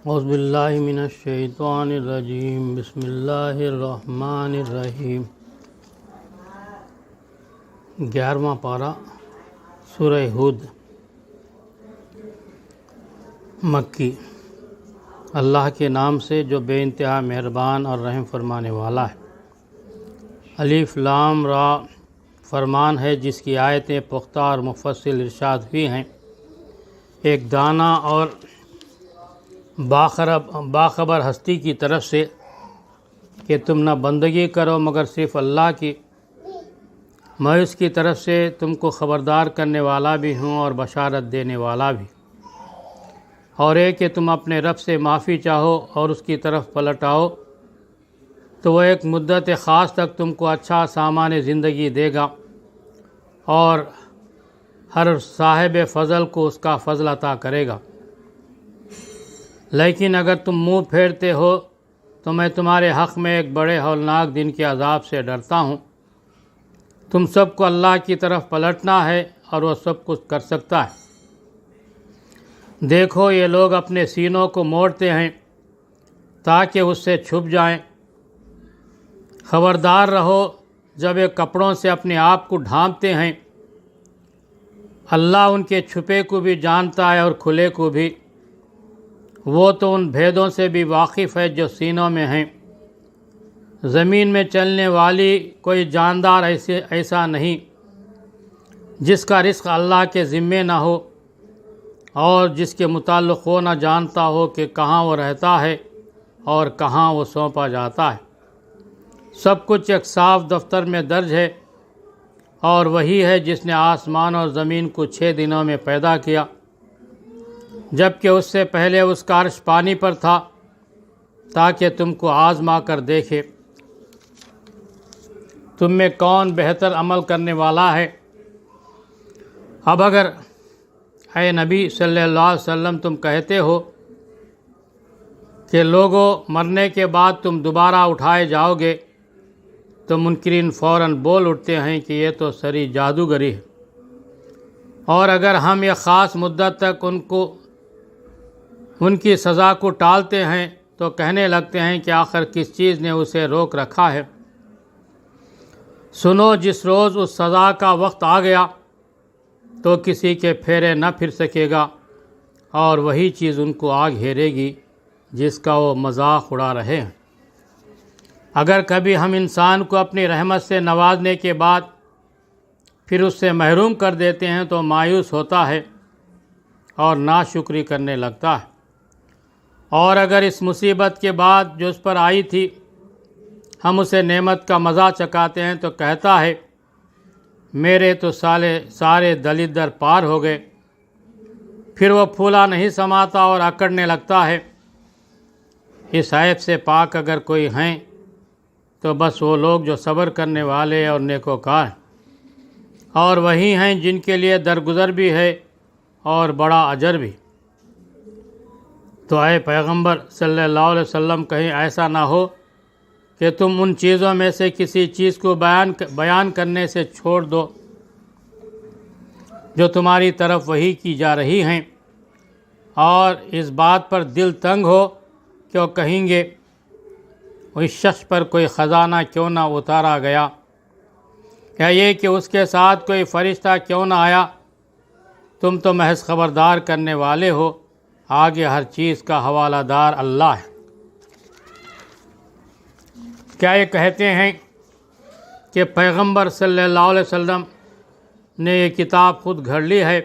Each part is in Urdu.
اعوذ باللہ من الشیطان الرجیم بسم اللہ الرحمن الرحیم 11واں پارہ سورہ ہود مکی۔ اللہ کے نام سے جو بے انتہا مہربان اور رحم فرمانے والا ہے۔ الف لام را فرمان ہے جس کی آیتیں پختہ اور مفصل ارشاد ہوئی ہیں، ایک دانا اور باخبر ہستی کی طرف سے کہ تم نہ بندگی کرو مگر صرف اللہ کی، میں اس کی طرف سے تم کو خبردار کرنے والا بھی ہوں اور بشارت دینے والا بھی، اور ایک کہ تم اپنے رب سے معافی چاہو اور اس کی طرف پلٹ آؤ تو وہ ایک مدت خاص تک تم کو اچھا سامان زندگی دے گا اور ہر صاحب فضل کو اس کا فضل عطا کرے گا۔ لیکن اگر تم منہ پھیرتے ہو تو میں تمہارے حق میں ایک بڑے ہولناک دن کے عذاب سے ڈرتا ہوں۔ تم سب کو اللہ کی طرف پلٹنا ہے اور وہ سب کچھ کر سکتا ہے۔ دیکھو یہ لوگ اپنے سینوں کو موڑتے ہیں تاکہ اس سے چھپ جائیں۔ خبردار رہو جب یہ کپڑوں سے اپنے آپ کو ڈھانپتے ہیں، اللہ ان کے چھپے کو بھی جانتا ہے اور کھلے کو بھی، وہ تو ان بھیدوں سے بھی واقف ہے جو سینوں میں ہیں۔ زمین میں چلنے والی کوئی جاندار ایسا نہیں جس کا رزق اللہ کے ذمے نہ ہو اور جس کے متعلق وہ نہ جانتا ہو کہ کہاں وہ رہتا ہے اور کہاں وہ سونپا جاتا ہے۔ سب کچھ ایک صاف دفتر میں درج ہے، اور وہی ہے جس نے آسمان اور زمین کو 6 دنوں میں پیدا کیا، جبکہ اس سے پہلے اس کا عرش پانی پر تھا تاکہ تم کو آزما کر دیکھے تم میں کون بہتر عمل کرنے والا ہے۔ اب اگر اے نبی صلی اللہ علیہ وسلم تم کہتے ہو کہ لوگوں مرنے کے بعد تم دوبارہ اٹھائے جاؤ گے تو منکرین فوراً بول اٹھتے ہیں کہ یہ تو سری جادوگری ہے، اور اگر ہم یہ خاص مدت تک ان کی سزا کو ٹالتے ہیں تو کہنے لگتے ہیں کہ آخر کس چیز نے اسے روک رکھا ہے۔ سنو جس روز اس سزا کا وقت آ گیا تو کسی کے پھیرے نہ پھر سکے گا، اور وہی چیز ان کو آ گھیرے گی جس کا وہ مذاق اڑا رہے ہیں۔ اگر کبھی ہم انسان کو اپنی رحمت سے نوازنے کے بعد پھر اس سے محروم کر دیتے ہیں تو مایوس ہوتا ہے اور ناشکری کرنے لگتا ہے، اور اگر اس مصیبت کے بعد جو اس پر آئی تھی ہم اسے نعمت کا مزہ چکاتے ہیں تو کہتا ہے میرے تو سارے دلیدر پار ہو گئے۔ پھر وہ پھولا نہیں سماتا اور اکڑنے لگتا ہے۔ اس عیب سے پاک اگر کوئی ہیں تو بس وہ لوگ جو صبر کرنے والے اور نیکوکار ہیں، اور وہی ہیں جن کے لیے درگزر بھی ہے اور بڑا اجر بھی۔ تو اے پیغمبر صلی اللہ علیہ وسلم کہیں ایسا نہ ہو کہ تم ان چیزوں میں سے کسی چیز کو بیان کرنے سے چھوڑ دو جو تمہاری طرف وحی کی جا رہی ہیں، اور اس بات پر دل تنگ ہو کہ وہ کہیں گے اس شخص پر کوئی خزانہ کیوں نہ اتارا گیا، یا یہ کہ اس کے ساتھ کوئی فرشتہ کیوں نہ آیا۔ تم تو محض خبردار کرنے والے ہو، آگے ہر چیز کا حوالہ دار اللہ ہے۔ کیا یہ کہتے ہیں کہ پیغمبر صلی اللہ علیہ وسلم نے یہ کتاب خود گھڑ لی ہے؟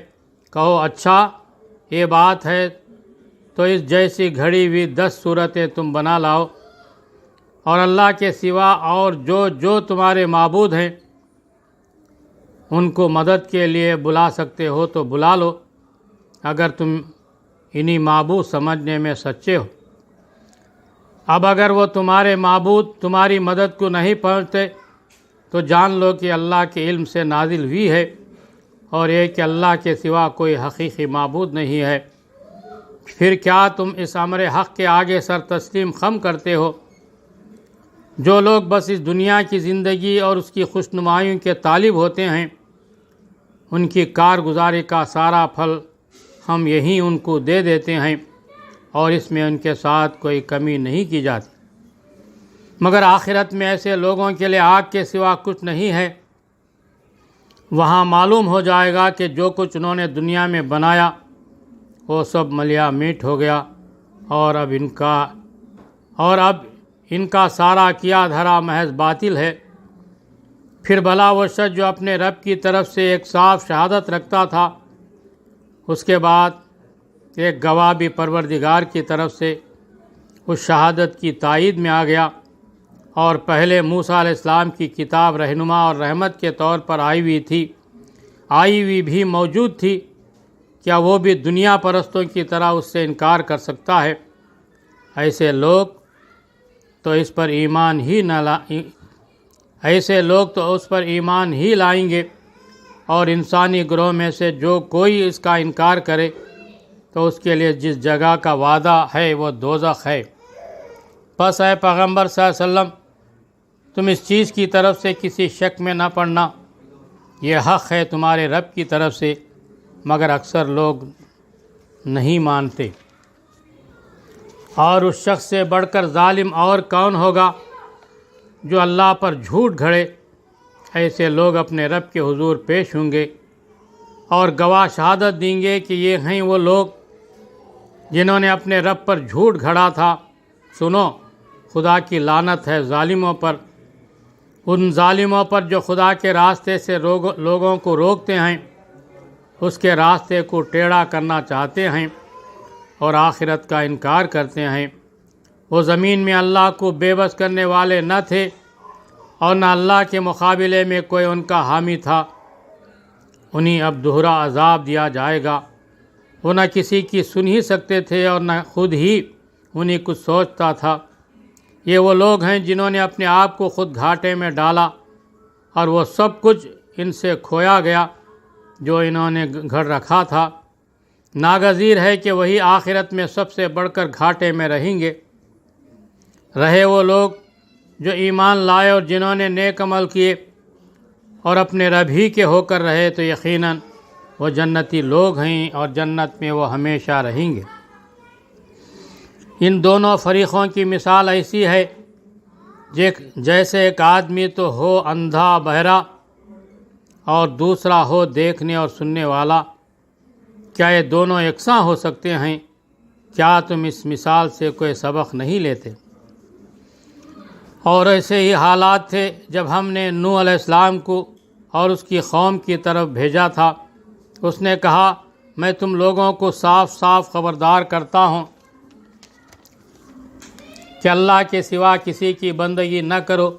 کہو اچھا یہ بات ہے تو اس جیسی گھڑی ہوئی 10 صورتیں تم بنا لاؤ، اور اللہ کے سوا اور جو تمہارے معبود ہیں ان کو مدد کے لیے بلا سکتے ہو تو بلا لو، اگر تم انہی معبود سمجھنے میں سچے ہو۔ اب اگر وہ تمہارے معبود تمہاری مدد کو نہیں پہنچتے تو جان لو کہ اللہ کے علم سے نازل ہوئی ہے، اور یہ کہ اللہ کے سوا کوئی حقیقی معبود نہیں ہے۔ پھر کیا تم اس امر حق کے آگے سر تسلیم خم کرتے ہو؟ جو لوگ بس اس دنیا کی زندگی اور اس کی خوشنمائیوں کے طالب ہوتے ہیں، ان کی کارگزاری کا سارا پھل ہم یہیں ان کو دے دیتے ہیں، اور اس میں ان کے ساتھ کوئی کمی نہیں کی جاتی، مگر آخرت میں ایسے لوگوں کے لیے آگ کے سوا کچھ نہیں ہے۔ وہاں معلوم ہو جائے گا کہ جو کچھ انہوں نے دنیا میں بنایا وہ سب ملیا میٹ ہو گیا، اور اب ان کا سارا کیا دھرا محض باطل ہے۔ پھر بھلا وہ شخص جو اپنے رب کی طرف سے ایک صاف شہادت رکھتا تھا، اس کے بعد ایک گواہ بھی پروردگار کی طرف سے اس شہادت کی تائید میں آ گیا، اور پہلے موسیٰ علیہ السلام کی کتاب رہنما اور رحمت کے طور پر آئی ہوئی بھی موجود تھی، کیا وہ بھی دنیا پرستوں کی طرح اس سے انکار کر سکتا ہے؟ ایسے لوگ تو اس پر ایمان ہی لائیں گے، اور انسانی گروہ میں سے جو کوئی اس کا انکار کرے تو اس کے لیے جس جگہ کا وعدہ ہے وہ دوزخ ہے۔ پس اے پیغمبر صلی اللہ علیہ وسلم، تم اس چیز کی طرف سے کسی شک میں نہ پڑنا، یہ حق ہے تمہارے رب کی طرف سے، مگر اکثر لوگ نہیں مانتے۔ اور اس شخص سے بڑھ کر ظالم اور کون ہوگا جو اللہ پر جھوٹ گھڑے؟ ایسے لوگ اپنے رب کے حضور پیش ہوں گے اور گواہ شہادت دیں گے کہ یہ ہیں وہ لوگ جنہوں نے اپنے رب پر جھوٹ گھڑا تھا۔ سنو، خدا کی لعنت ہے ظالموں پر، ان ظالموں پر جو خدا کے راستے سے لوگوں کو روکتے ہیں، اس کے راستے کو ٹیڑھا کرنا چاہتے ہیں اور آخرت کا انکار کرتے ہیں۔ وہ زمین میں اللہ کو بے بس کرنے والے نہ تھے، اور نہ اللہ کے مقابلے میں کوئی ان کا حامی تھا۔ انہیں اب دوہرا عذاب دیا جائے گا۔ وہ نہ کسی کی سن ہی سکتے تھے اور نہ خود ہی انہیں کچھ سوچتا تھا۔ یہ وہ لوگ ہیں جنہوں نے اپنے آپ کو خود گھاٹے میں ڈالا، اور وہ سب کچھ ان سے کھویا گیا جو انہوں نے گھڑ رکھا تھا۔ ناگزیر ہے کہ وہی آخرت میں سب سے بڑھ کر گھاٹے میں رہیں گے۔ رہے وہ لوگ جو ایمان لائے اور جنہوں نے نیک عمل کیے اور اپنے رب ہی کے ہو کر رہے، تو یقیناً وہ جنتی لوگ ہیں اور جنت میں وہ ہمیشہ رہیں گے۔ ان دونوں فریقوں کی مثال ایسی ہے جیسے ایک آدمی تو ہو اندھا بہرا اور دوسرا ہو دیکھنے اور سننے والا۔ کیا یہ دونوں یکساں ہو سکتے ہیں؟ کیا تم اس مثال سے کوئی سبق نہیں لیتے؟ اور ایسے ہی حالات تھے جب ہم نے نوح علیہ السلام کو اور اس کی قوم کی طرف بھیجا تھا۔ اس نے کہا، میں تم لوگوں کو صاف صاف خبردار کرتا ہوں کہ اللہ کے سوا کسی کی بندگی نہ کرو،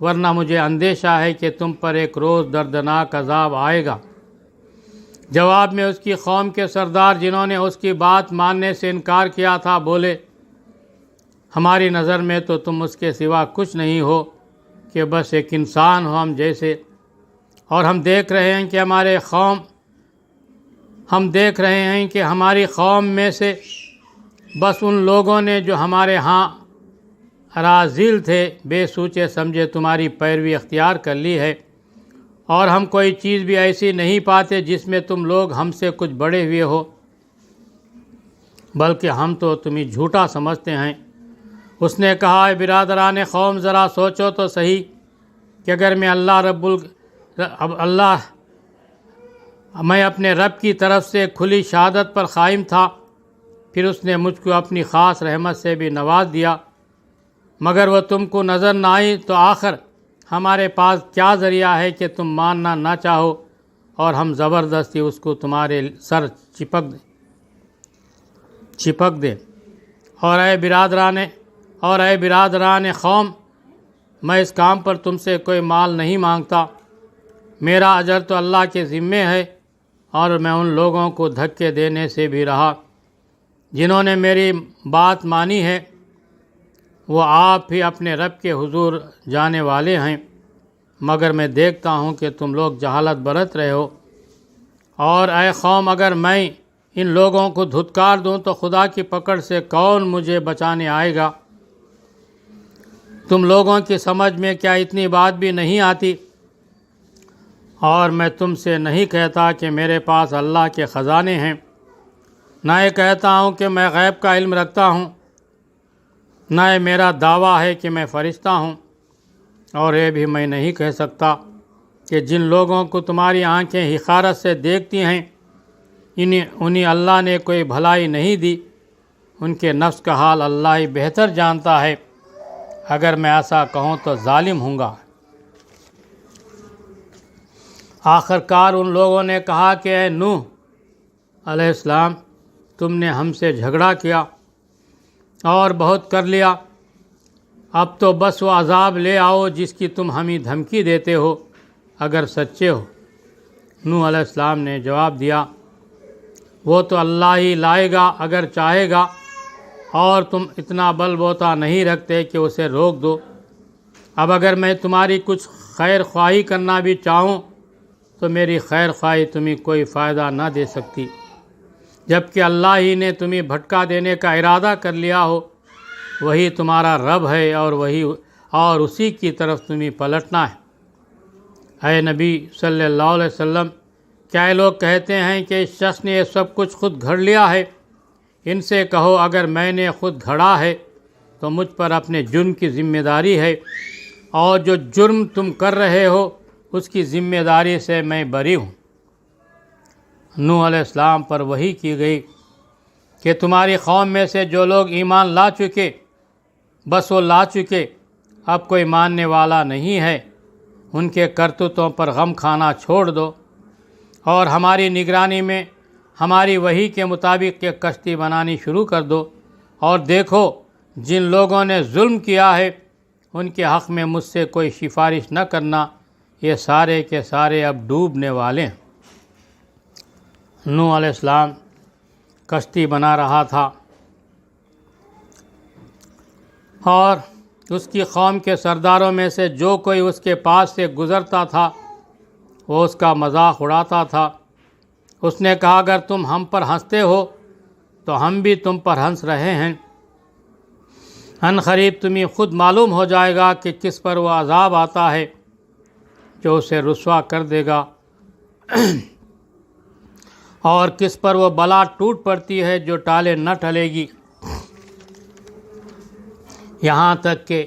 ورنہ مجھے اندیشہ ہے کہ تم پر ایک روز دردناک عذاب آئے گا۔ جواب میں اس کی قوم کے سردار جنہوں نے اس کی بات ماننے سے انکار کیا تھا بولے، ہماری نظر میں تو تم اس کے سوا کچھ نہیں ہو کہ بس ایک انسان ہو ہم جیسے، اور ہم دیکھ رہے ہیں کہ ہماری قوم میں سے بس ان لوگوں نے جو ہمارے ہاں اراذل تھے بے سوچے سمجھے تمہاری پیروی اختیار کر لی ہے، اور ہم کوئی چیز بھی ایسی نہیں پاتے جس میں تم لوگ ہم سے کچھ بڑے ہوئے ہو، بلکہ ہم تو تمہیں جھوٹا سمجھتے ہیں۔ اس نے کہا، اے برادران قوم، ذرا سوچو تو صحیح کہ اگر میں اپنے رب کی طرف سے کھلی شہادت پر قائم تھا، پھر اس نے مجھ کو اپنی خاص رحمت سے بھی نواز دیا، مگر وہ تم کو نظر نہ آئی، تو آخر ہمارے پاس کیا ذریعہ ہے کہ تم ماننا نہ چاہو اور ہم زبردستی اس کو تمہارے سر چپک دیں۔ اور اے برادران قوم، میں اس کام پر تم سے کوئی مال نہیں مانگتا، میرا اجر تو اللہ کے ذمے ہے، اور میں ان لوگوں کو دھکے دینے سے بھی رہا جنہوں نے میری بات مانی ہے۔ وہ آپ ہی اپنے رب کے حضور جانے والے ہیں، مگر میں دیکھتا ہوں کہ تم لوگ جہالت برت رہے ہو۔ اور اے قوم، اگر میں ان لوگوں کو دھتکار دوں تو خدا کی پکڑ سے کون مجھے بچانے آئے گا؟ تم لوگوں کی سمجھ میں کیا اتنی بات بھی نہیں آتی؟ اور میں تم سے نہیں کہتا کہ میرے پاس اللہ کے خزانے ہیں، نہ یہ کہتا ہوں کہ میں غیب کا علم رکھتا ہوں، نہ یہ میرا دعویٰ ہے کہ میں فرشتہ ہوں، اور یہ بھی میں نہیں کہہ سکتا کہ جن لوگوں کو تمہاری آنکھیں حقارت سے دیکھتی ہیں انہیں اللہ نے کوئی بھلائی نہیں دی، ان کے نفس کا حال اللہ ہی بہتر جانتا ہے، اگر میں ایسا کہوں تو ظالم ہوں گا۔ آخر کار ان لوگوں نے کہا کہ اے نوح علیہ السلام، تم نے ہم سے جھگڑا کیا اور بہت کر لیا، اب تو بس وہ عذاب لے آؤ جس کی تم ہمیں دھمکی دیتے ہو، اگر سچے ہو۔ نوح علیہ السلام نے جواب دیا، وہ تو اللہ ہی لائے گا اگر چاہے گا، اور تم اتنا بل بوتا نہیں رکھتے کہ اسے روک دو۔ اب اگر میں تمہاری کچھ خیر خواہی کرنا بھی چاہوں تو میری خیر خواہی تمہیں کوئی فائدہ نہ دے سکتی، جبکہ اللہ ہی نے تمہیں بھٹکا دینے کا ارادہ کر لیا ہو۔ وہی تمہارا رب ہے اور اسی کی طرف تمہیں پلٹنا ہے۔ اے نبی صلی اللہ علیہ وسلم، کیا یہ لوگ کہتے ہیں کہ اس شخص نے یہ سب کچھ خود گھڑ لیا ہے؟ ان سے کہو، اگر میں نے خود گھڑا ہے تو مجھ پر اپنے جرم کی ذمہ داری ہے، اور جو جرم تم کر رہے ہو اس کی ذمہ داری سے میں بری ہوں۔ نوح علیہ السلام پر وحی کی گئی کہ تمہاری قوم میں سے جو لوگ ایمان لا چکے، بس وہ لا چکے، اب کوئی ماننے والا نہیں ہے، ان کے کرتوتوں پر غم کھانا چھوڑ دو، اور ہماری نگرانی میں ہماری وحی کے مطابق ایک کشتی بنانی شروع کر دو، اور دیکھو جن لوگوں نے ظلم کیا ہے ان کے حق میں مجھ سے کوئی سفارش نہ کرنا، یہ سارے کے سارے اب ڈوبنے والے ہیں۔ نوح علیہ السلام کشتی بنا رہا تھا، اور اس کی قوم کے سرداروں میں سے جو کوئی اس کے پاس سے گزرتا تھا وہ اس کا مذاق اڑاتا تھا۔ اس نے کہا، اگر تم ہم پر ہنستے ہو تو ہم بھی تم پر ہنس رہے ہیں، ان قریب تمہیں خود معلوم ہو جائے گا کہ کس پر وہ عذاب آتا ہے جو اسے رسوا کر دے گا، اور کس پر وہ بلا ٹوٹ پڑتی ہے جو ٹالے نہ ٹلے گی۔ یہاں تک کہ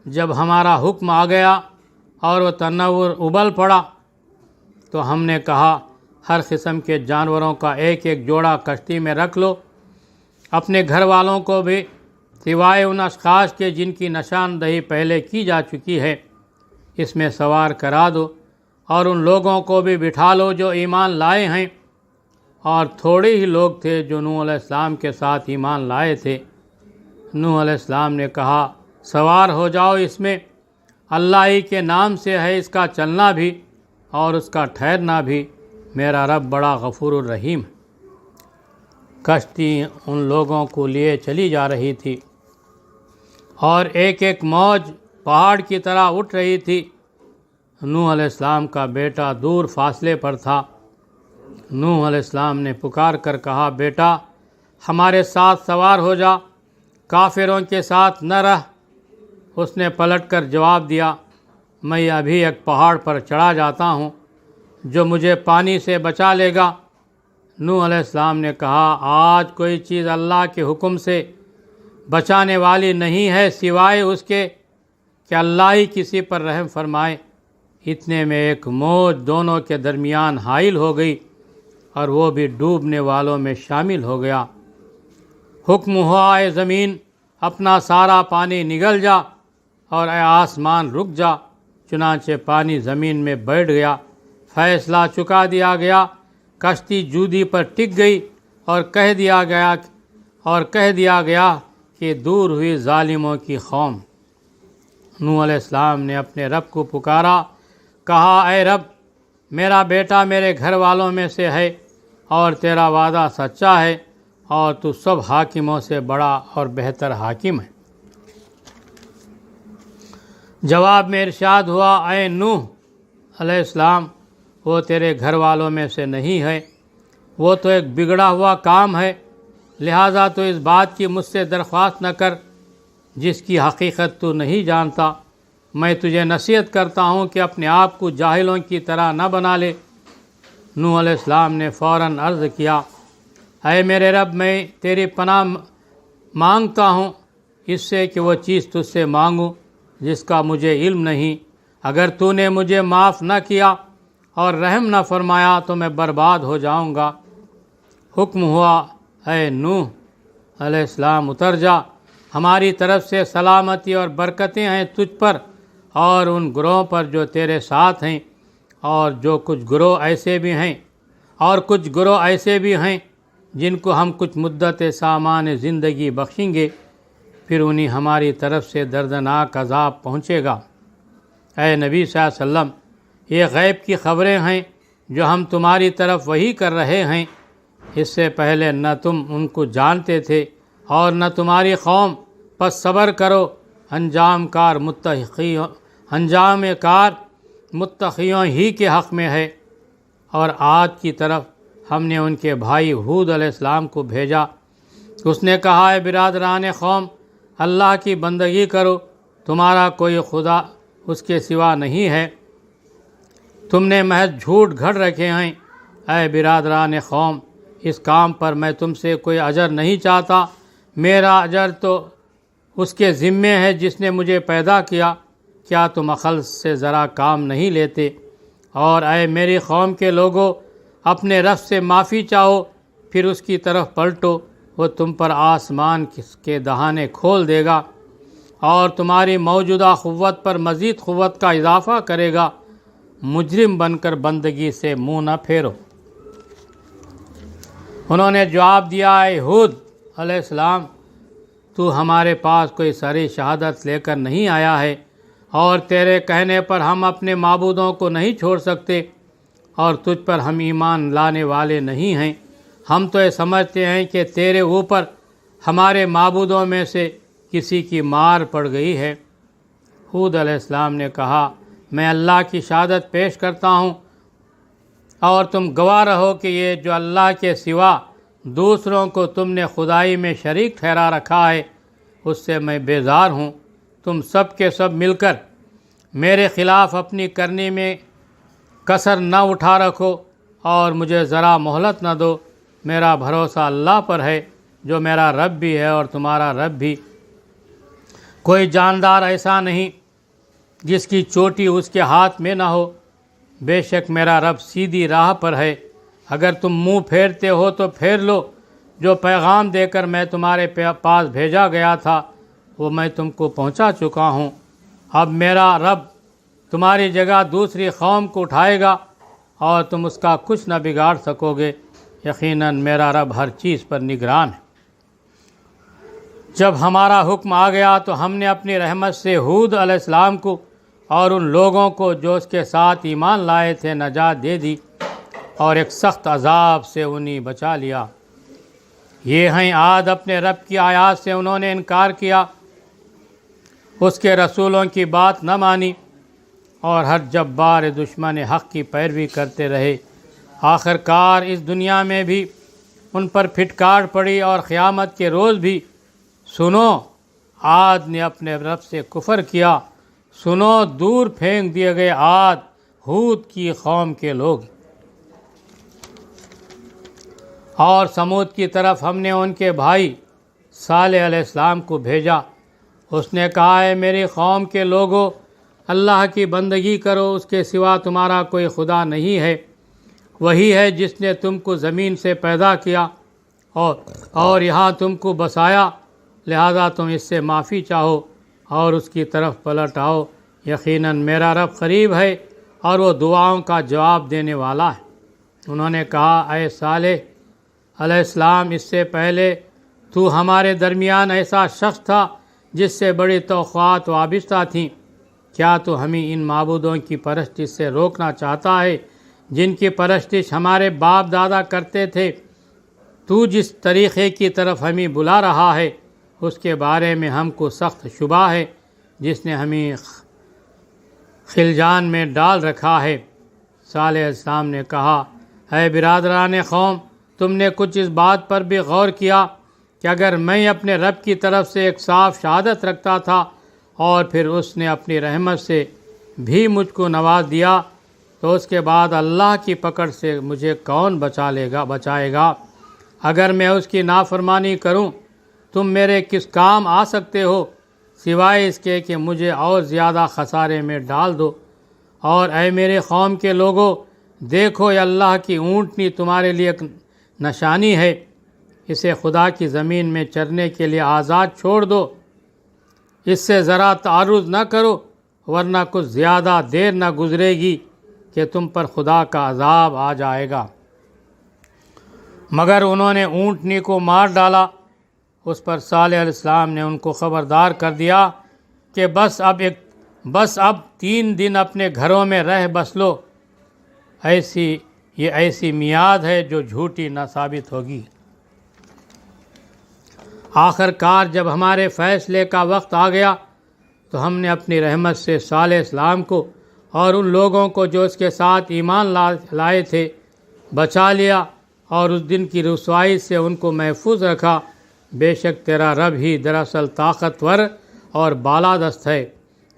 جب ہمارا حکم آ گیا اور وہ تنور ابل پڑا تو ہم نے کہا، ہر قسم کے جانوروں کا ایک ایک جوڑا کشتی میں رکھ لو، اپنے گھر والوں کو بھی سوائے ان اشخاص کے جن کی نشاندہی پہلے کی جا چکی ہے اس میں سوار کرا دو، اور ان لوگوں کو بھی بٹھا لو جو ایمان لائے ہیں، اور تھوڑے ہی لوگ تھے جو نوح علیہ السلام کے ساتھ ایمان لائے تھے۔ نوح علیہ السلام نے کہا، سوار ہو جاؤ اس میں، اللہ ہی کے نام سے ہے اس کا چلنا بھی اور اس کا ٹھہرنا بھی، میرا رب بڑا غفور الرحیم۔ کشتی ان لوگوں کو لیے چلی جا رہی تھی، اور ایک ایک موج پہاڑ کی طرح اٹھ رہی تھی۔ نوح علیہ السلام کا بیٹا دور فاصلے پر تھا۔ نوح علیہ السلام نے پکار کر کہا، بیٹا ہمارے ساتھ سوار ہو جا، کافروں کے ساتھ نہ رہ۔ اس نے پلٹ کر جواب دیا، میں ابھی ایک پہاڑ پر چڑھا جاتا ہوں جو مجھے پانی سے بچا لے گا۔ نوح علیہ السلام نے کہا، آج کوئی چیز اللہ کے حکم سے بچانے والی نہیں ہے سوائے اس کے کہ اللہ ہی کسی پر رحم فرمائے۔ اتنے میں ایک موج دونوں کے درمیان حائل ہو گئی اور وہ بھی ڈوبنے والوں میں شامل ہو گیا۔ حکم ہوا، اے زمین اپنا سارا پانی نگل جا، اور اے آسمان رک جا۔ چنانچہ پانی زمین میں بیٹھ گیا، فیصلہ چکا دیا گیا، کشتی جودی پر ٹک گئی، اور کہہ دیا گیا کہ دور ہوئی ظالموں کی قوم۔ نوح علیہ السلام نے اپنے رب کو پکارا، کہا، اے رب میرا بیٹا میرے گھر والوں میں سے ہے، اور تیرا وعدہ سچا ہے، اور تو سب حاکموں سے بڑا اور بہتر حاکم ہے۔ جواب میں ارشاد ہوا، اے نوح علیہ السلام، وہ تیرے گھر والوں میں سے نہیں ہے، وہ تو ایک بگڑا ہوا کام ہے، لہٰذا تو اس بات کی مجھ سے درخواست نہ کر جس کی حقیقت تو نہیں جانتا۔ میں تجھے نصیحت کرتا ہوں کہ اپنے آپ کو جاہلوں کی طرح نہ بنا لے۔ نوح علیہ السلام نے فوراً عرض کیا، اے میرے رب، میں تیری پناہ مانگتا ہوں اس سے کہ وہ چیز تجھ سے مانگوں جس کا مجھے علم نہیں۔ اگر تو نے مجھے معاف نہ کیا اور رحم نہ فرمایا تو میں برباد ہو جاؤں گا۔ حکم ہوا، اے نوح علیہ السلام اتر جا، ہماری طرف سے سلامتی اور برکتیں ہیں تجھ پر اور ان گروہوں پر جو تیرے ساتھ ہیں، اور کچھ گروہ ایسے بھی ہیں جن کو ہم کچھ مدت سامان زندگی بخشیں گے، پھر انہیں ہماری طرف سے دردناک عذاب پہنچے گا۔ اے نبی صلی اللہ علیہ وسلم، یہ غیب کی خبریں ہیں جو ہم تمہاری طرف وحی کر رہے ہیں۔ اس سے پہلے نہ تم ان کو جانتے تھے اور نہ تمہاری قوم، پس صبر کرو، انجام کار متقیوں ہی کے حق میں ہے۔ اور عاد کی طرف ہم نے ان کے بھائی ہود علیہ السلام کو بھیجا۔ اس نے کہا، اے برادران قوم، اللہ کی بندگی کرو، تمہارا کوئی خدا اس کے سوا نہیں ہے، تم نے محض جھوٹ گھڑ رکھے ہیں۔ اے برادران قوم، اس کام پر میں تم سے کوئی اجر نہیں چاہتا، میرا اجر تو اس کے ذمے ہے جس نے مجھے پیدا کیا۔ کیا تم عقل سے ذرا کام نہیں لیتے؟ اور اے میری قوم کے لوگوں، اپنے رب سے معافی چاہو، پھر اس کی طرف پلٹو، وہ تم پر آسمان کے دہانے کھول دے گا اور تمہاری موجودہ قوت پر مزید قوت کا اضافہ کرے گا۔ مجرم بن کر بندگی سے منہ نہ پھیرو۔ انہوں نے جواب دیا، اے ہود علیہ السلام، تو ہمارے پاس کوئی صریح شہادت لے کر نہیں آیا ہے، اور تیرے کہنے پر ہم اپنے معبودوں کو نہیں چھوڑ سکتے، اور تجھ پر ہم ایمان لانے والے نہیں ہیں۔ ہم تو یہ سمجھتے ہیں کہ تیرے اوپر ہمارے معبودوں میں سے کسی کی مار پڑ گئی ہے۔ ہود علیہ السلام نے کہا، میں اللہ کی شہادت پیش کرتا ہوں اور تم گواہ رہو کہ یہ جو اللہ کے سوا دوسروں کو تم نے خدائی میں شریک ٹھہرا رکھا ہے، اس سے میں بیزار ہوں۔ تم سب کے سب مل کر میرے خلاف اپنی کرنی میں کسر نہ اٹھا رکھو اور مجھے ذرا مہلت نہ دو۔ میرا بھروسہ اللہ پر ہے جو میرا رب بھی ہے اور تمہارا رب بھی۔ کوئی جاندار ایسا نہیں جس کی چوٹی اس کے ہاتھ میں نہ ہو۔ بے شک میرا رب سیدھی راہ پر ہے۔ اگر تم منہ پھیرتے ہو تو پھیر لو، جو پیغام دے کر میں تمہارے پاس بھیجا گیا تھا وہ میں تم کو پہنچا چکا ہوں۔ اب میرا رب تمہاری جگہ دوسری قوم کو اٹھائے گا اور تم اس کا کچھ نہ بگاڑ سکو گے۔ یقیناً میرا رب ہر چیز پر نگران ہے۔ جب ہمارا حکم آ گیا تو ہم نے اپنی رحمت سے ہود علیہ السلام کو اور ان لوگوں کو جو اس کے ساتھ ایمان لائے تھے نجات دے دی اور ایک سخت عذاب سے انہیں بچا لیا۔ یہ ہیں عاد، اپنے رب کی آیات سے انہوں نے انکار کیا، اس کے رسولوں کی بات نہ مانی اور ہر جبار دشمن حق کی پیروی کرتے رہے۔ آخر کار اس دنیا میں بھی ان پر پھٹکار پڑی اور قیامت کے روز بھی۔ سنو، عاد نے اپنے رب سے کفر کیا، سنو، دور پھینک دیے گئے عاد، ہود کی قوم کے لوگ۔ اور سمود کی طرف ہم نے ان کے بھائی صالح علیہ السلام کو بھیجا۔ اس نے کہا، اے میری قوم کے لوگوں، اللہ کی بندگی کرو، اس کے سوا تمہارا کوئی خدا نہیں ہے۔ وہی ہے جس نے تم کو زمین سے پیدا کیا اور یہاں تم کو بسایا، لہذا تم اس سے معافی چاہو اور اس کی طرف پلٹ آؤ۔ یقیناً میرا رب قریب ہے اور وہ دعاؤں کا جواب دینے والا ہے۔ انہوں نے کہا، اے صالح علیہ السلام، اس سے پہلے تو ہمارے درمیان ایسا شخص تھا جس سے بڑی توقعات وابستہ تھیں۔ کیا تو ہمیں ان معبودوں کی پرستش سے روکنا چاہتا ہے جن کی پرستش ہمارے باپ دادا کرتے تھے؟ تو جس طریقے کی طرف ہمیں بلا رہا ہے اس کے بارے میں ہم کو سخت شبہ ہے، جس نے ہمیں خلجان میں ڈال رکھا ہے۔ صالح علیہ السلام نے کہا، اے برادران قوم، تم نے کچھ اس بات پر بھی غور کیا کہ اگر میں اپنے رب کی طرف سے ایک صاف شہادت رکھتا تھا اور پھر اس نے اپنی رحمت سے بھی مجھ کو نواز دیا تو اس کے بعد اللہ کی پکڑ سے مجھے کون بچائے گا؟ اگر میں اس کی نافرمانی کروں تم میرے کس کام آ سکتے ہو سوائے اس کے کہ مجھے اور زیادہ خسارے میں ڈال دو۔ اور اے میرے قوم کے لوگوں، دیکھو یہ اللہ کی اونٹنی تمہارے لیے ایک نشانی ہے، اسے خدا کی زمین میں چرنے کے لیے آزاد چھوڑ دو، اس سے ذرا تعرض نہ کرو ورنہ کچھ زیادہ دیر نہ گزرے گی کہ تم پر خدا کا عذاب آ جائے گا۔ مگر انہوں نے اونٹنی کو مار ڈالا۔ اس پر صالح علیہ السلام نے ان کو خبردار کر دیا کہ بس اب 3 دن اپنے گھروں میں رہ بس لو، یہ ایسی میعاد ہے جو جھوٹی نہ ثابت ہوگی۔ آخر کار جب ہمارے فیصلے کا وقت آ گیا تو ہم نے اپنی رحمت سے صالح السلام کو اور ان لوگوں کو جو اس کے ساتھ ایمان لائے تھے بچا لیا اور اس دن کی رسوائی سے ان کو محفوظ رکھا۔ بے شک تیرا رب ہی دراصل طاقتور اور بالادست ہے۔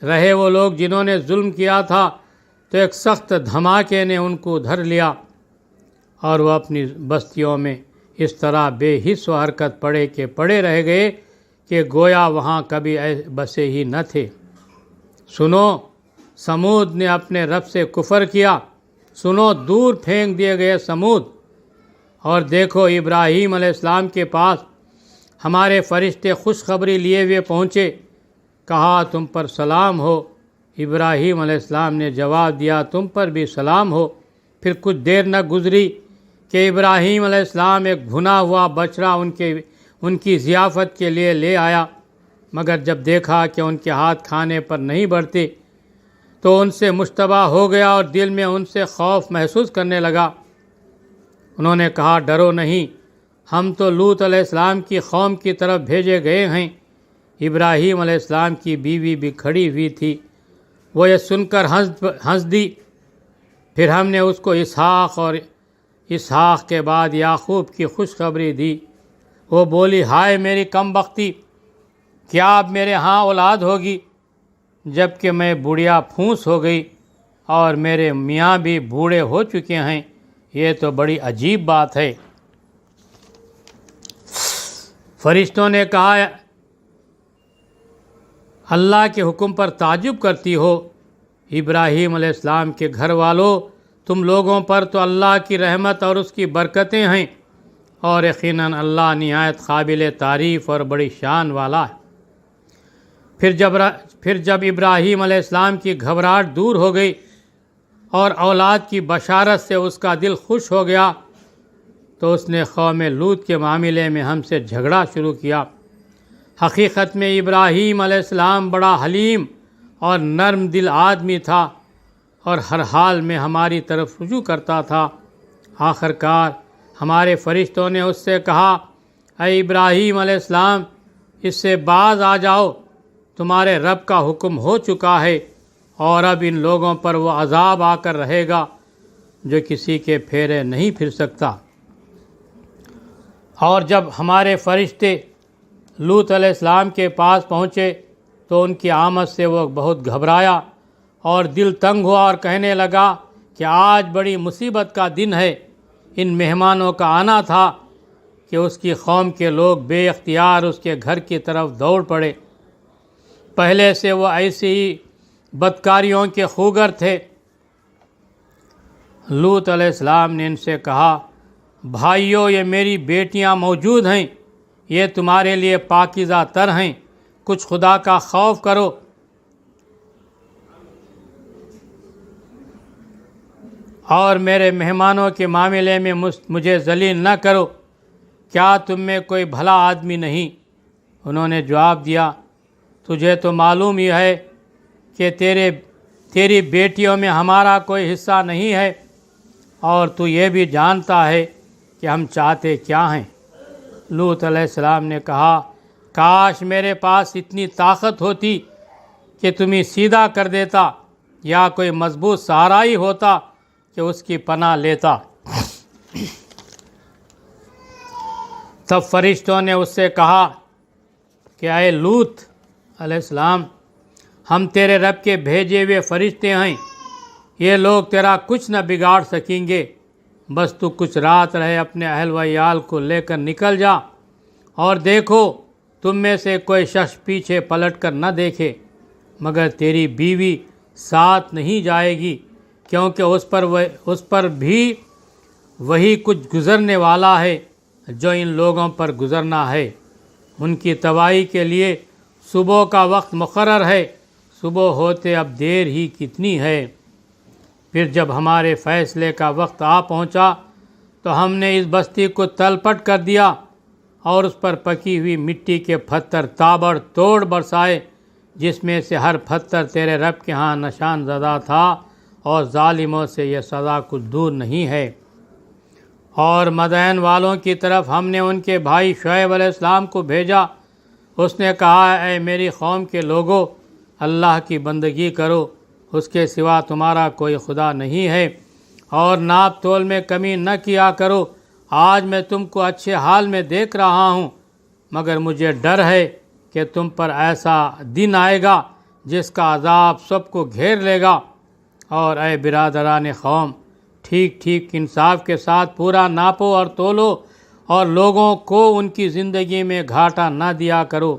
رہے وہ لوگ جنہوں نے ظلم کیا تھا تو ایک سخت دھماکے نے ان کو دھر لیا اور وہ اپنی بستیوں میں اس طرح بے حس و حرکت پڑے رہ گئے کہ گویا وہاں کبھی بسے ہی نہ تھے۔ سنو، سمود نے اپنے رب سے کفر کیا، سنو دور پھینک دیے گئے سمود۔ اور دیکھو ابراہیم علیہ السلام کے پاس ہمارے فرشتے خوشخبری لیے ہوئے پہنچے، کہا تم پر سلام ہو۔ ابراہیم علیہ السلام نے جواب دیا تم پر بھی سلام ہو۔ پھر کچھ دیر نہ گزری کہ ابراہیم علیہ السلام ایک بھنا ہوا بچڑا ان کی ضیافت کے لیے لے آیا، مگر جب دیکھا کہ ان کے ہاتھ کھانے پر نہیں بڑھتے تو ان سے مشتبہ ہو گیا اور دل میں ان سے خوف محسوس کرنے لگا۔ انہوں نے کہا ڈرو نہیں، ہم تو لوط علیہ السلام کی قوم کی طرف بھیجے گئے ہیں۔ ابراہیم علیہ السلام کی بیوی بھی کھڑی ہوئی تھی، وہ یہ سن کر ہنس دی۔ پھر ہم نے اس کو اسحاق اور اسحاق کے بعد یعقوب کی خوشخبری دی۔ وہ بولی ہائے میری کم بختی، کیا اب میرے ہاں اولاد ہوگی جب کہ میں بڑھیا پھونس ہو گئی اور میرے میاں بھی بوڑھے ہو چکے ہیں؟ یہ تو بڑی عجیب بات ہے۔ فرشتوں نے کہا اللہ کے حکم پر تعجب کرتی ہو؟ ابراہیم علیہ السلام کے گھر والوں، تم لوگوں پر تو اللہ کی رحمت اور اس کی برکتیں ہیں، اور یقیناً اللہ نہایت قابل تعریف اور بڑی شان والا ہے۔ پھر جب ابراہیم علیہ السلام کی گھبراہٹ دور ہو گئی اور اولاد کی بشارت سے اس کا دل خوش ہو گیا تو اس نے قوم لوط کے معاملے میں ہم سے جھگڑا شروع کیا۔ حقیقت میں ابراہیم علیہ السلام بڑا حلیم اور نرم دل آدمی تھا اور ہر حال میں ہماری طرف رجوع کرتا تھا۔ آخر کار ہمارے فرشتوں نے اس سے کہا اے ابراہیم علیہ السلام، اس سے باز آ جاؤ، تمہارے رب کا حکم ہو چکا ہے اور اب ان لوگوں پر وہ عذاب آ کر رہے گا جو کسی کے پھیرے نہیں پھر سکتا۔ اور جب ہمارے فرشتے لوط علیہ السلام کے پاس پہنچے تو ان کی آمد سے وہ بہت گھبرایا اور دل تنگ ہوا اور کہنے لگا کہ آج بڑی مصیبت کا دن ہے۔ ان مہمانوں کا آنا تھا کہ اس کی قوم کے لوگ بے اختیار اس کے گھر کی طرف دوڑ پڑے۔ پہلے سے وہ ایسی ہی بدکاریوں کے خوگر تھے۔ لوط علیہ السلام نے ان سے کہا بھائیو، یہ میری بیٹیاں موجود ہیں، یہ تمہارے لیے پاکیزہ تر ہیں، کچھ خدا کا خوف کرو۔ اور میرے مہمانوں کے معاملے میں مجھے ذلیل نہ کرو، کیا تم میں کوئی بھلا آدمی نہیں؟ انہوں نے جواب دیا تجھے تو معلوم ہی ہے کہ تیری بیٹیوں میں ہمارا کوئی حصہ نہیں ہے، اور تو یہ بھی جانتا ہے کہ ہم چاہتے کیا ہیں۔ لوط علیہ السلام نے کہا کاش میرے پاس اتنی طاقت ہوتی کہ تمہیں سیدھا کر دیتا، یا کوئی مضبوط سہارا ہی ہوتا کہ اس کی پناہ لیتا۔ تب فرشتوں نے اس سے کہا کہ اے لوط علیہ السلام، ہم تیرے رب کے بھیجے ہوئے فرشتے ہیں، یہ لوگ تیرا کچھ نہ بگاڑ سکیں گے، بس تو کچھ رات رہے اپنے اہل و عیال کو لے کر نکل جا، اور دیکھو تم میں سے کوئی شخص پیچھے پلٹ کر نہ دیکھے، مگر تیری بیوی ساتھ نہیں جائے گی، کیونکہ اس پر بھی وہی کچھ گزرنے والا ہے جو ان لوگوں پر گزرنا ہے۔ ان کی تباہی کے لیے صبح کا وقت مقرر ہے، صبح ہوتے اب دیر ہی کتنی ہے۔ پھر جب ہمارے فیصلے کا وقت آ پہنچا تو ہم نے اس بستی کو تلپٹ کر دیا اور اس پر پکی ہوئی مٹی کے پتھر تابڑ توڑ برسائے، جس میں سے ہر پتھر تیرے رب کے ہاں نشان زدہ تھا، اور ظالموں سے یہ سزا کچھ دور نہیں ہے۔ اور مدین والوں کی طرف ہم نے ان کے بھائی شعیب علیہ السلام کو بھیجا۔ اس نے کہا، اے میری قوم کے لوگو، اللہ کی بندگی کرو، اس کے سوا تمہارا کوئی خدا نہیں ہے، اور ناپ تول میں کمی نہ کیا کرو۔ آج میں تم کو اچھے حال میں دیکھ رہا ہوں، مگر مجھے ڈر ہے کہ تم پر ایسا دن آئے گا جس کا عذاب سب کو گھیر لے گا۔ اور اے برادران قوم، ٹھیک ٹھیک انصاف کے ساتھ پورا ناپو اور تولو، اور لوگوں کو ان کی زندگی میں گھاٹا نہ دیا کرو،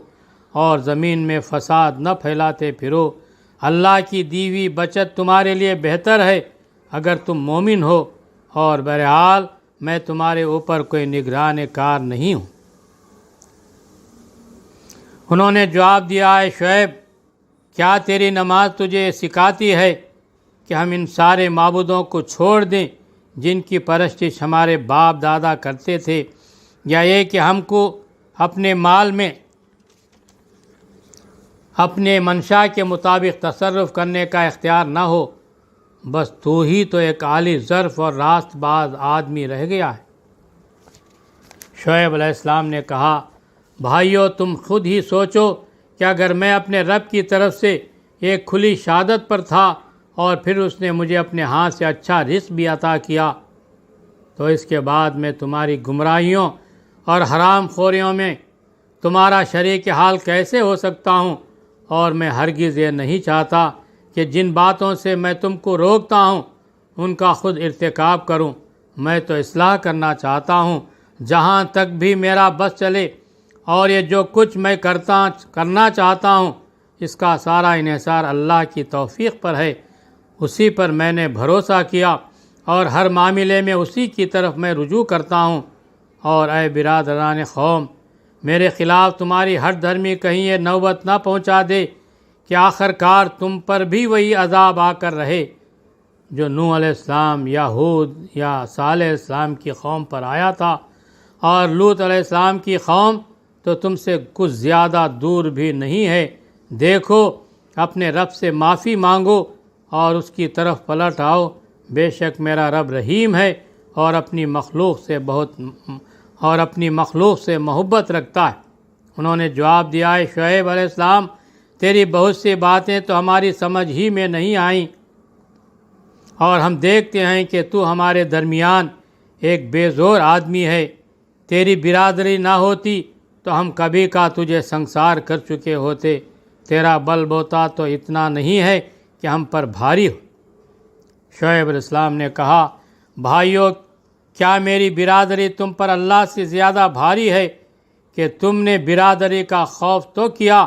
اور زمین میں فساد نہ پھیلاتے پھرو۔ اللہ کی دی ہوئی بچت تمہارے لیے بہتر ہے اگر تم مومن ہو، اور بہرحال میں تمہارے اوپر کوئی نگران کار نہیں ہوں۔ انہوں نے جواب دیا، اے شعیب، کیا تیری نماز تجھے سکھاتی ہے کہ ہم ان سارے معبودوں کو چھوڑ دیں جن کی پرستش ہمارے باپ دادا کرتے تھے، یا یہ کہ ہم کو اپنے مال میں اپنے منشا کے مطابق تصرف کرنے کا اختیار نہ ہو؟ بس تو ہی تو ایک عالی ظرف اور راست باز آدمی رہ گیا ہے۔ شعیب علیہ السلام نے کہا، بھائیو، تم خود ہی سوچو کہ اگر میں اپنے رب کی طرف سے ایک کھلی شہادت پر تھا اور پھر اس نے مجھے اپنے ہاتھ سے اچھا رزق بھی عطا کیا، تو اس کے بعد میں تمہاری گمراہیوں اور حرام خوریوں میں تمہارا شریک حال کیسے ہو سکتا ہوں؟ اور میں ہرگز یہ نہیں چاہتا کہ جن باتوں سے میں تم کو روکتا ہوں ان کا خود ارتکاب کروں۔ میں تو اصلاح کرنا چاہتا ہوں جہاں تک بھی میرا بس چلے، اور یہ جو کچھ میں کرنا چاہتا ہوں اس کا سارا انحصار اللہ کی توفیق پر ہے۔ اسی پر میں نے بھروسہ کیا اور ہر معاملے میں اسی کی طرف میں رجوع کرتا ہوں۔ اور اے برادران قوم، میرے خلاف تمہاری ہر دھرمی کہیں یہ نوبت نہ پہنچا دے کہ آخر کار تم پر بھی وہی عذاب آ کر رہے جو نوح علیہ السلام یا ہود یا صالح علیہ السلام کی قوم پر آیا تھا، اور لوط علیہ السلام کی قوم تو تم سے کچھ زیادہ دور بھی نہیں ہے۔ دیکھو، اپنے رب سے معافی مانگو اور اس کی طرف پلٹ آؤ، بے شک میرا رب رحیم ہے اور اپنی مخلوق سے محبت رکھتا ہے۔ انہوں نے جواب دیا، اے شعیب علیہ السلام، تیری بہت سی باتیں تو ہماری سمجھ ہی میں نہیں آئیں، اور ہم دیکھتے ہیں کہ تو ہمارے درمیان ایک بے زور آدمی ہے۔ تیری برادری نہ ہوتی تو ہم کبھی کا تجھے سنسار کر چکے ہوتے۔ تیرا بل بوتا تو اتنا نہیں ہے کہ ہم پر بھاری ہو۔ شعیب علیہ السلام نے کہا، بھائیو، کیا میری برادری تم پر اللہ سے زیادہ بھاری ہے کہ تم نے برادری کا خوف تو کیا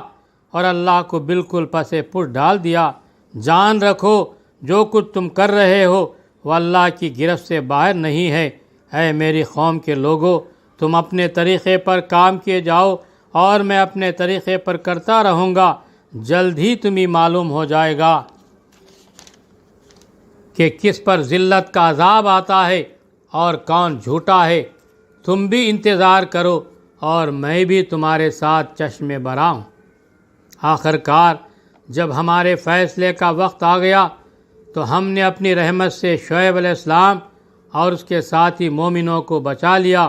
اور اللہ کو بالکل پس پش ڈال دیا؟ جان رکھو جو کچھ تم کر رہے ہو وہ اللہ کی گرفت سے باہر نہیں ہے۔ اے میری قوم کے لوگو، تم اپنے طریقے پر کام کیے جاؤ اور میں اپنے طریقے پر کرتا رہوں گا۔ جلد ہی تمہیں معلوم ہو جائے گا کہ کس پر ذلت کا عذاب آتا ہے اور کون جھوٹا ہے۔ تم بھی انتظار کرو اور میں بھی تمہارے ساتھ چشم برآں ہوں۔ آخر کار جب ہمارے فیصلے کا وقت آ گیا تو ہم نے اپنی رحمت سے شعیب علیہ السلام اور اس کے ساتھی مومنوں کو بچا لیا،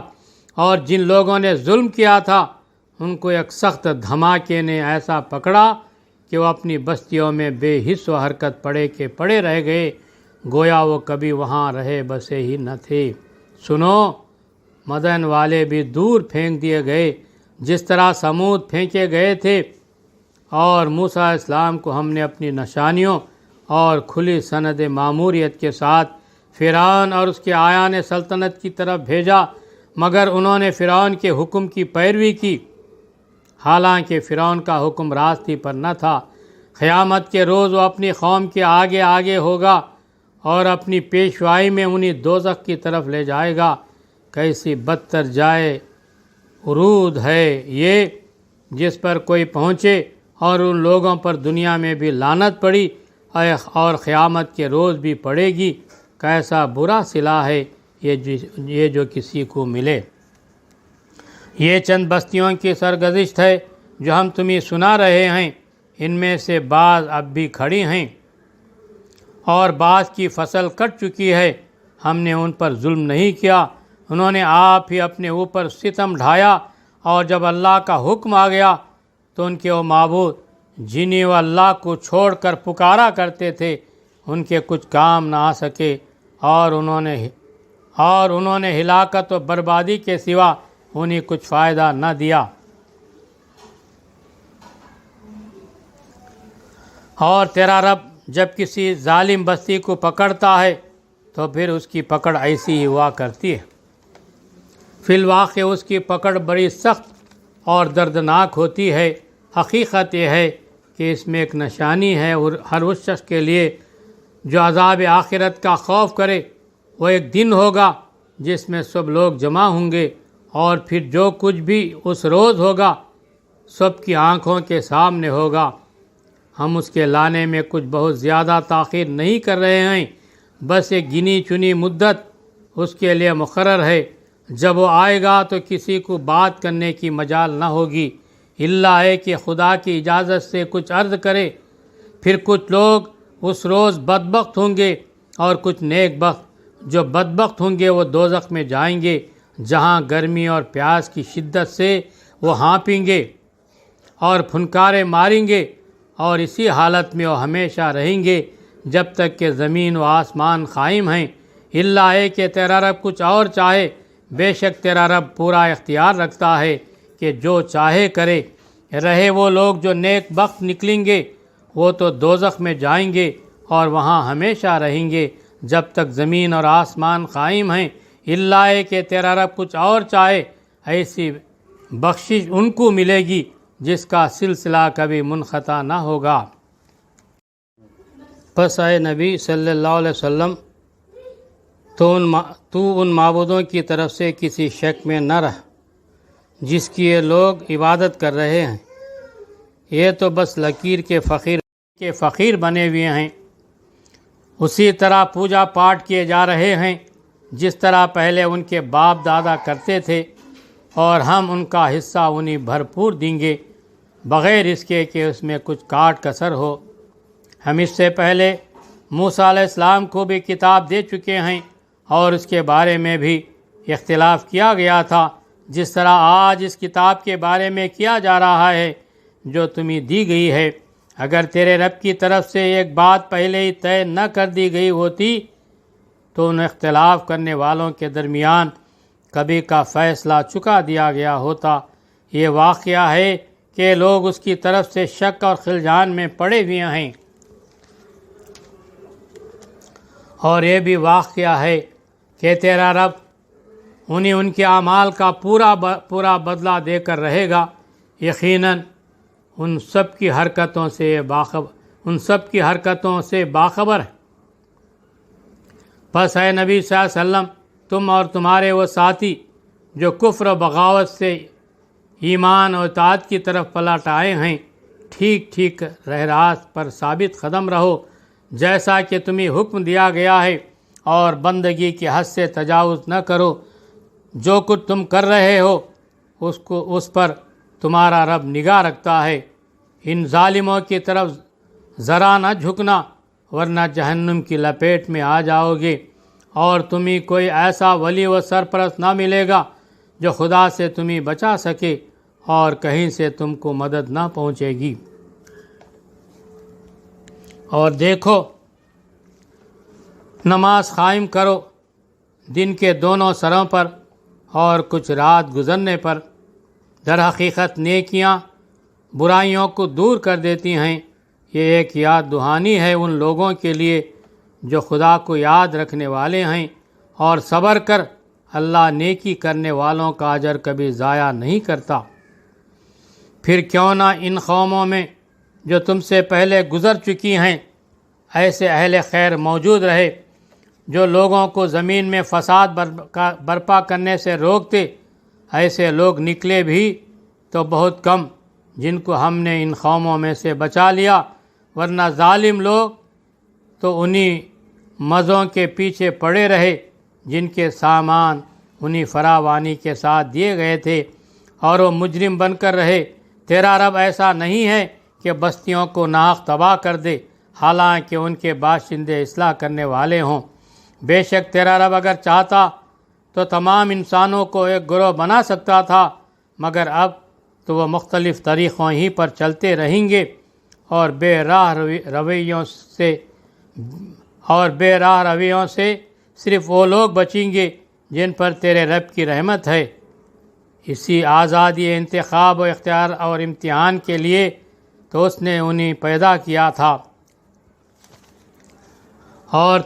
اور جن لوگوں نے ظلم کیا تھا ان کو ایک سخت دھماکے نے ایسا پکڑا کہ وہ اپنی بستیوں میں بے حس و حرکت پڑے کے پڑے رہ گئے، گویا وہ کبھی وہاں رہے بسے ہی نہ تھے۔ سنو، مدین والے بھی دور پھینک دیے گئے جس طرح سمود پھینکے گئے تھے، اور موسیٰ علیہ السلام کو ہم نے اپنی نشانیوں اور کھلی سند معموریت کے ساتھ فرعون اور اس کے آیان سلطنت کی طرف بھیجا، مگر انہوں نے فرعون کے حکم کی پیروی کی، حالانکہ فرعون کا حکم راستی پر نہ تھا۔ قیامت کے روز وہ اپنی قوم کے آگے آگے ہوگا اور اپنی پیشوائی میں انہیں دوزخ کی طرف لے جائے گا۔ کیسی بدتر جائے عروج ہے یہ، جس پر کوئی پہنچے اور ان لوگوں پر دنیا میں بھی لعنت پڑی اور قیامت کے روز بھی پڑے گی۔ کیسا برا صلہ ہے یہ جو کسی کو ملے۔ یہ چند بستیوں کی سرگزشت ہے جو ہم تمہیں سنا رہے ہیں، ان میں سے بعض اب بھی کھڑی ہیں اور بعض کی فصل کٹ چکی ہے۔ ہم نے ان پر ظلم نہیں کیا، انہوں نے آپ ہی اپنے اوپر ستم ڈھایا، اور جب اللہ کا حکم آ گیا تو ان کے وہ معبود جنہیں وہ اللہ کو چھوڑ کر پکارا کرتے تھے ان کے کچھ کام نہ آ سکے، اور انہوں نے ہلاکت و بربادی کے سوا انہیں کچھ فائدہ نہ دیا۔ اور تیرا رب جب کسی ظالم بستی کو پکڑتا ہے تو پھر اس کی پکڑ ایسی ہی ہوا کرتی ہے۔ فی الواقع اس کی پکڑ بڑی سخت اور دردناک ہوتی ہے۔ حقیقت یہ ہے کہ اس میں ایک نشانی ہے ہر اس شخص کے لیے جو عذاب آخرت کا خوف کرے۔ وہ ایک دن ہوگا جس میں سب لوگ جمع ہوں گے، اور پھر جو کچھ بھی اس روز ہوگا سب کی آنکھوں کے سامنے ہوگا۔ ہم اس کے لانے میں کچھ بہت زیادہ تاخیر نہیں کر رہے ہیں، بس ایک گنی چنی مدت اس کے لیے مقرر ہے۔ جب وہ آئے گا تو کسی کو بات کرنے کی مجال نہ ہوگی، الا ہے کہ خدا کی اجازت سے کچھ عرض کرے۔ پھر کچھ لوگ اس روز بدبخت ہوں گے اور کچھ نیک بخت۔ جو بدبخت ہوں گے وہ دوزخ میں جائیں گے، جہاں گرمی اور پیاس کی شدت سے وہ ہانپیں گے اور پھنکارے ماریں گے، اور اسی حالت میں وہ ہمیشہ رہیں گے جب تک کہ زمین و آسمان قائم ہیں، الا ہے کہ تیرا رب کچھ اور چاہے۔ بے شک تیرا رب پورا اختیار رکھتا ہے کہ جو چاہے کرے۔ رہے وہ لوگ جو نیک بخت نکلیں گے، وہ تو دوزخ میں جائیں گے اور وہاں ہمیشہ رہیں گے جب تک زمین اور آسمان قائم ہیں، الا ہے کہ تیرا رب کچھ اور چاہے۔ ایسی بخشش ان کو ملے گی جس کا سلسلہ کبھی منقطع نہ ہوگا۔ پس اے نبی صلی اللہ علیہ وسلم، تو ان معبودوں کی طرف سے کسی شک میں نہ رہ جس کی یہ لوگ عبادت کر رہے ہیں۔ یہ تو بس لکیر کے فقیر بنے ہوئے ہیں، اسی طرح پوجا پاٹ کیے جا رہے ہیں جس طرح پہلے ان کے باپ دادا کرتے تھے، اور ہم ان کا حصہ انہیں بھرپور دیں گے، بغیر اس کے کہ اس میں کچھ کاٹ کسر ہو۔ ہم اس سے پہلے موسیٰ علیہ السلام کو بھی کتاب دے چکے ہیں، اور اس کے بارے میں بھی اختلاف کیا گیا تھا، جس طرح آج اس کتاب کے بارے میں کیا جا رہا ہے جو تمہیں دی گئی ہے۔ اگر تیرے رب کی طرف سے ایک بات پہلے ہی طے نہ کر دی گئی ہوتی تو ان اختلاف کرنے والوں کے درمیان کبھی کا فیصلہ چکا دیا گیا ہوتا۔ یہ واقعہ ہے کہ لوگ اس کی طرف سے شک اور خلجان میں پڑے ہوئے ہیں، اور یہ بھی واقعہ ہے کہ تیرا رب انہیں ان کے اعمال کا پورا بدلہ دے کر رہے گا۔ یقیناً ان سب کی حرکتوں سے باخبر ہے۔ پس اے نبی صلی اللہ علیہ وسلم، تم اور تمہارے وہ ساتھی جو کفر و بغاوت سے ایمان و اطاعت کی طرف پلٹ آئے ہیں، ٹھیک ٹھیک راہ راست پر ثابت قدم رہو، جیسا کہ تمہیں حکم دیا گیا ہے، اور بندگی کی حد سے تجاوز نہ کرو۔ جو کچھ تم کر رہے ہو اس پر تمہارا رب نگاہ رکھتا ہے۔ ان ظالموں کی طرف ذرا نہ جھکنا، ورنہ جہنم کی لپیٹ میں آ جاؤ گے، اور تمہیں کوئی ایسا ولی و سرپرست نہ ملے گا جو خدا سے تمہیں بچا سکے، اور کہیں سے تم کو مدد نہ پہنچے گی۔ اور دیکھو، نماز قائم کرو دن کے دونوں سروں پر اور کچھ رات گزرنے پر۔ در حقیقت نیکیاں برائیوں کو دور کر دیتی ہیں۔ یہ ایک یاد دہانی ہے ان لوگوں کے لیے جو خدا کو یاد رکھنے والے ہیں اور صبر کر، اللہ نیکی کرنے والوں کا اجر کبھی ضائع نہیں کرتا۔ پھر کیوں نہ ان قوموں میں جو تم سے پہلے گزر چکی ہیں ایسے اہل خیر موجود رہے جو لوگوں کو زمین میں فساد برپا کرنے سے روکتے۔ ایسے لوگ نکلے بھی تو بہت کم، جن کو ہم نے ان قوموں میں سے بچا لیا، ورنہ ظالم لوگ تو انہی مزوں کے پیچھے پڑے رہے جن کے سامان انہی فراوانی کے ساتھ دیے گئے تھے، اور وہ مجرم بن کر رہے۔ تیرا رب ایسا نہیں ہے کہ بستیوں کو ناحق تباہ کر دے، حالانکہ ان کے باشندے اصلاح کرنے والے ہوں۔ بے شک تیرا رب اگر چاہتا تو تمام انسانوں کو ایک گروہ بنا سکتا تھا، مگر اب تو وہ مختلف طریقوں ہی پر چلتے رہیں گے، اور بے راہ رویوں سے صرف وہ لوگ بچیں گے جن پر تیرے رب کی رحمت ہے۔ اسی آزادی انتخاب و اختیار اور امتحان کے لیے تو اس نے انہیں پیدا کیا تھا، اور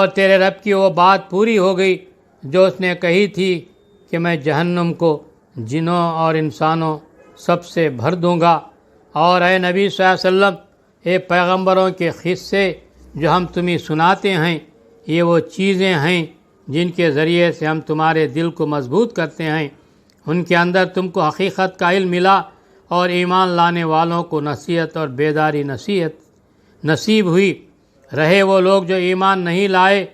تیرے رب کی وہ بات پوری ہو گئی جو اس نے کہی تھی کہ میں جہنم کو جنوں اور انسانوں سب سے بھر دوں گا۔ اور اے نبی صلی اللہ علیہ وسلم، اے پیغمبروں کے قصے جو ہم تمہیں سناتے ہیں، یہ وہ چیزیں ہیں جن کے ذریعے سے ہم تمہارے دل کو مضبوط کرتے ہیں۔ ان کے اندر تم کو حقیقت کا علم ملا، اور ایمان لانے والوں کو نصیحت اور بیداری نصیب ہوئی۔ رہے وہ لوگ جو ایمان نہیں لائے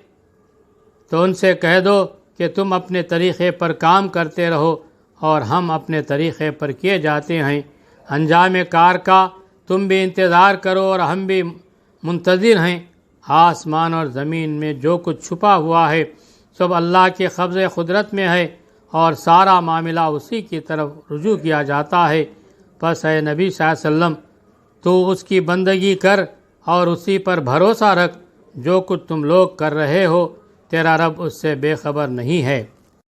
تو ان سے کہہ دو کہ تم اپنے طریقے پر کام کرتے رہو، اور ہم اپنے طریقے پر کیے جاتے ہیں۔ انجام کار کا تم بھی انتظار کرو اور ہم بھی منتظر ہیں۔ آسمان اور زمین میں جو کچھ چھپا ہوا ہے سب اللہ کے قبض قدرت میں ہے، اور سارا معاملہ اسی کی طرف رجوع کیا جاتا ہے۔ پس اے نبی صلی اللہ علیہ وسلم، تو اس کی بندگی کر اور اسی پر بھروسہ رکھ۔ جو کچھ تم لوگ کر رہے ہو تیرا رب اس سے بے خبر نہیں ہے۔